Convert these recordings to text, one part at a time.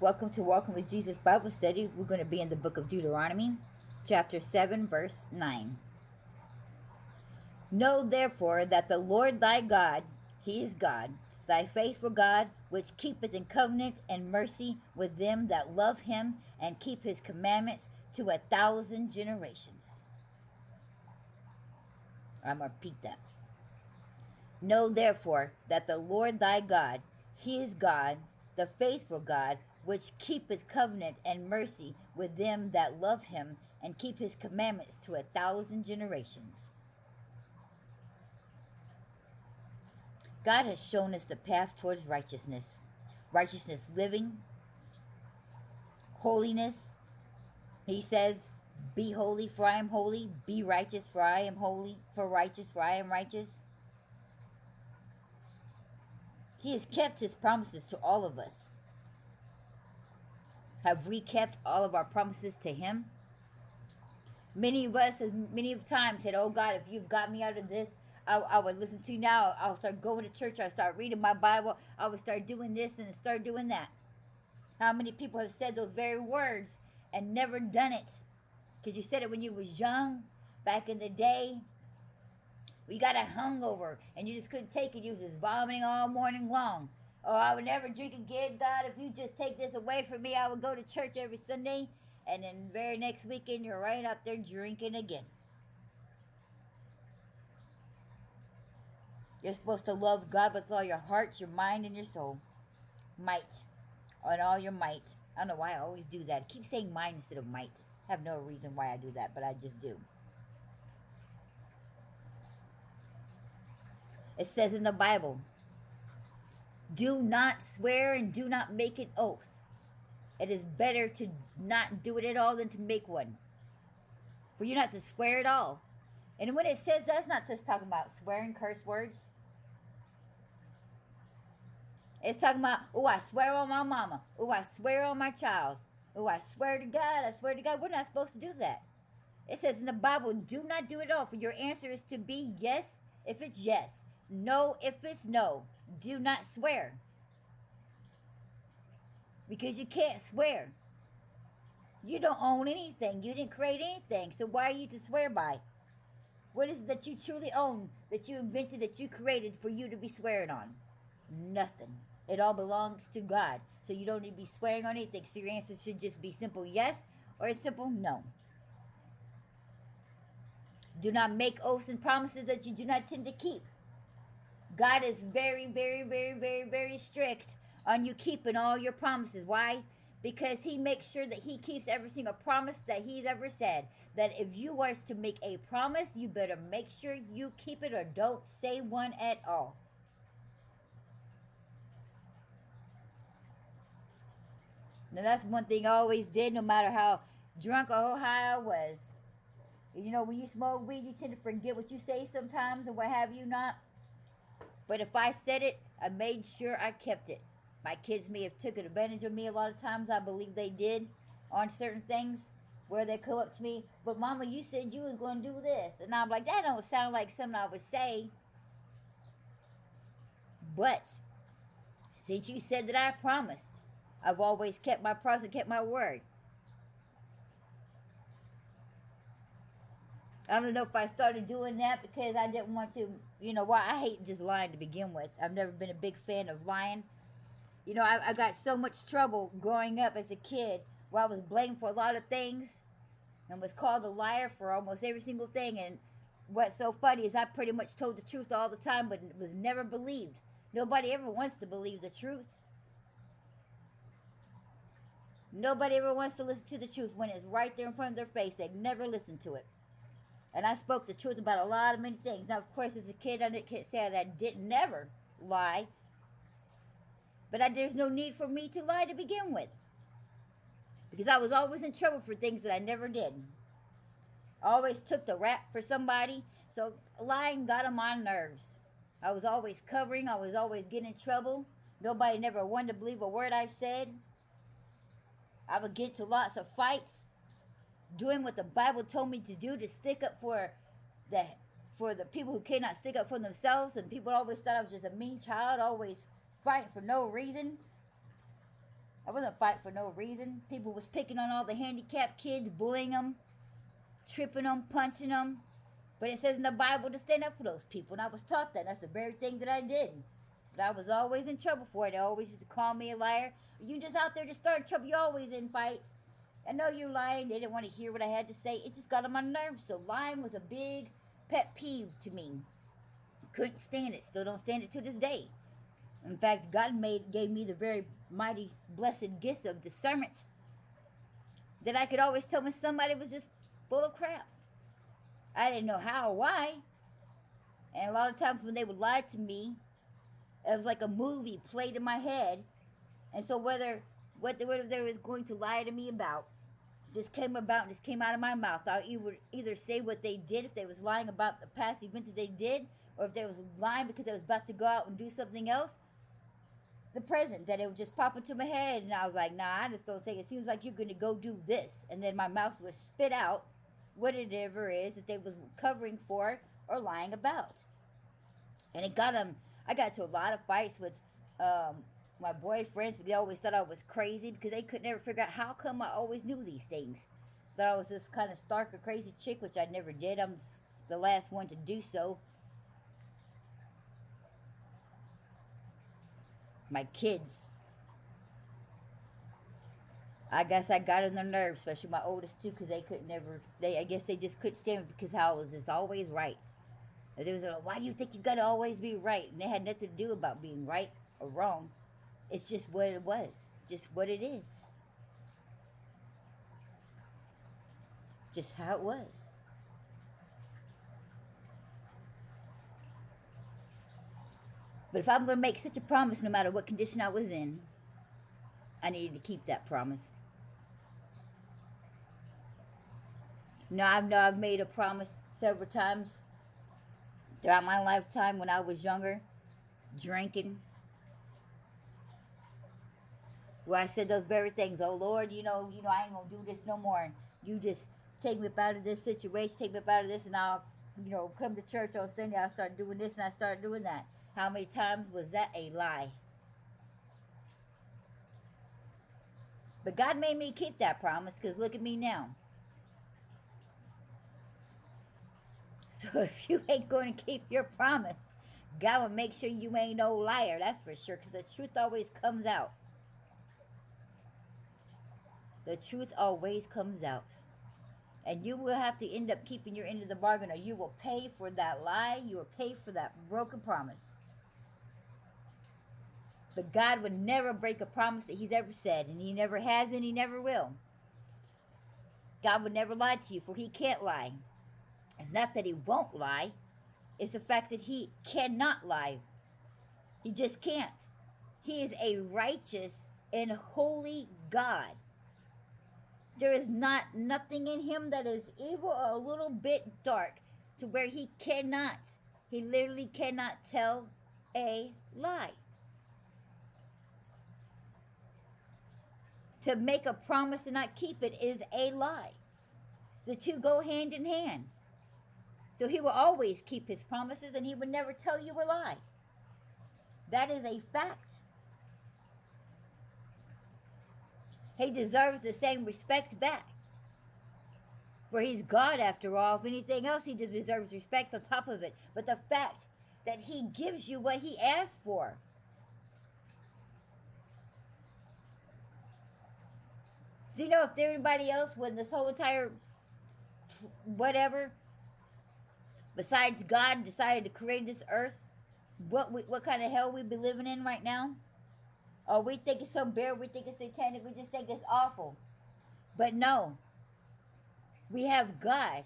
Welcome to Walking with Jesus Bible Study. We're going to be in the book of Deuteronomy, chapter 7, verse 9. Know therefore that the Lord thy God, he is God, thy faithful God, which keepeth in covenant and mercy with them that love him and keep his commandments to 1,000 generations. I'm going to repeat that. Know therefore that the Lord thy God, he is God, the faithful God, which keepeth covenant and mercy with them that love him and keep his commandments to 1,000 generations. God has shown us the path towards righteousness. Righteousness living, holiness. He says, be holy for I am holy, be righteous for I am holy, for righteous for I am righteous. He has kept his promises to all of us. Have we kept all of our promises to him? Many of us, many of times, said, oh God, if you've got me out of this, I would listen to you now. I'll start going to church. I'll start reading my Bible. I would start doing this and start doing that. How many people have said those very words and never done it? Because you said it when you was young, back in the day. You got a hungover and you just couldn't take it. You was just vomiting all morning long. Oh, I would never drink again, God. If you just take this away from me, I would go to church every Sunday. And then the very next weekend, you're right out there drinking again. You're supposed to love God with all your heart, your mind, and your soul. Might. On all your might. I don't know why I always do that. I keep saying mind instead of might. I have no reason why I do that, but I just do. It says in the Bible, do not swear and do not make an oath. It is better to not do it at all than to make one. For you not to swear at all. And when it says that's not just talking about swearing curse words. It's talking about, oh, I swear on my mama. Oh, I swear on my child. Oh, I swear to God. I swear to God. We're not supposed to do that. It says in the Bible, do not do it at all. For your answer is to be yes if it's yes. No if it's no. Do not swear. Because you can't swear. You don't own anything. You didn't create anything. So why are you to swear by? What is it that you truly own, that you invented, that you created for you to be swearing on? Nothing. It all belongs to God. So you don't need to be swearing on anything. So your answer should just be simple yes or a simple no. Do not make oaths and promises that you do not intend to keep. God is very, very, very, very, very strict on you keeping all your promises. Why? Because he makes sure that he keeps every single promise that he's ever said. That if you was to make a promise, you better make sure you keep it or don't say one at all. Now that's one thing I always did, no matter how drunk or how high I was. You know, when you smoke weed, you tend to forget what you say sometimes and what have you not. But if I said it, I made sure I kept it. My kids may have taken advantage of me a lot of times. I believe they did on certain things where they come up to me. But Mama, you said you was going to do this. And I'm like, that don't sound like something I would say. But since you said that I promised, I've always kept my promise and kept my word. I don't know if I started doing that because I didn't want to, you know, why I hate just lying to begin with. I've never been a big fan of lying. You know, I got so much trouble growing up as a kid where I was blamed for a lot of things and was called a liar for almost every single thing. And what's so funny is I pretty much told the truth all the time, but it was never believed. Nobody ever wants to believe the truth. Nobody ever wants to listen to the truth when it's right there in front of their face. They never listen to it. And I spoke the truth about a lot of many things. Now, of course, as a kid, I can't say that I didn't never lie. But there's no need for me to lie to begin with. Because I was always in trouble for things that I never did. I always took the rap for somebody. So lying got on my nerves. I was always covering. I was always getting in trouble. Nobody never wanted to believe a word I said. I would get to lots of fights. Doing what the Bible told me to do, to stick up for the people who cannot stick up for themselves. And people always thought I was just a mean child, always fighting for no reason. I wasn't fighting for no reason. People was picking on all the handicapped kids, bullying them, tripping them, punching them. But it says in the Bible to stand up for those people, and I was taught that. That's the very thing that I did. But I was always in trouble for it. They always used to call me a liar. You just out there to start trouble. You're always in fights. I know you're lying. They didn't want to hear what I had to say. It just got on my nerves. So lying was a big pet peeve to me. Couldn't stand it. Still don't stand it to this day. In fact, God gave me the very mighty, blessed gift of discernment that I could always tell when somebody was just full of crap. I didn't know how or why. And a lot of times when they would lie to me, it was like a movie played in my head. And so whether they was going to lie to me about just came about and just came out of my mouth, I would either say what they did, if they was lying about the past event that they did, or if they was lying because they was about to go out and do something else, the present, that it would just pop into my head. And I was like, nah, I just don't think it seems like you're going to go do this. And then my mouth would spit out whatever it is that they was covering for or lying about. And it got them. I got into a lot of fights with my boyfriends, but they always thought I was crazy because they could never figure out how come I always knew these things. Thought I was this kind of stark or crazy chick, which I never did. I'm the last one to do so. My kids, I guess I got on their nerves, especially my oldest two, because I guess they just couldn't stand it because how I was just always right. And they was like, why do you think you gotta always be right? And they had nothing to do about being right or wrong. It's just what it was, just what it is. Just how it was. But if I'm going to make such a promise, no matter what condition I was in, I needed to keep that promise. Now, I've made a promise several times throughout my lifetime when I was younger, drinking, where I said those very things. Oh, Lord, you know, I ain't going to do this no more. You just take me up out of this situation, take me up out of this, and I'll, come to church on Sunday. I'll start doing this and I start doing that. How many times was that a lie? But God made me keep that promise, because look at me now. So if you ain't going to keep your promise, God will make sure you ain't no liar, that's for sure, because the truth always comes out. The truth always comes out. And you will have to end up keeping your end of the bargain, or you will pay for that lie, you will pay for that broken promise. But God would never break a promise that he's ever said, and he never has and he never will. God would never lie to you, for he can't lie. It's not that he won't lie. It's the fact that he cannot lie. He just can't. He is a righteous and holy God. There is nothing in him that is evil or a little bit dark to where he literally cannot tell a lie. To make a promise and not keep it is a lie. The two go hand in hand. So he will always keep his promises, and he would never tell you a lie. That is a fact. He deserves the same respect back. For he's God after all. If anything else, he just deserves respect on top of it. But the fact that he gives you what he asked for. Do you know if everybody else, when this whole entire whatever, besides God, decided to create this earth, what kind of hell we'd be living in right now? Oh, we think it's so bad, we think it's satanic, we just think it's awful. But no, we have God.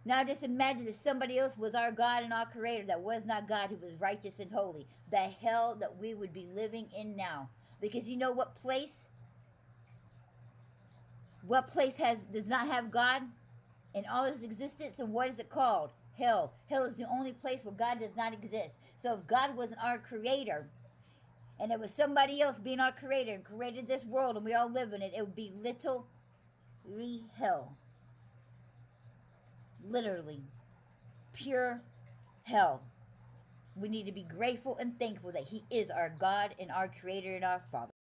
Now just imagine if somebody else was our God and our creator that was not God, who was righteous and holy. The hell that we would be living in now. Because you know what place does not have God in all its existence? And what is it called? Hell. Hell is the only place where God does not exist. So if God wasn't our creator, and it was somebody else being our creator and created this world and we all live in it, it would be literally hell. Literally. Pure hell. We need to be grateful and thankful that he is our God and our creator and our Father.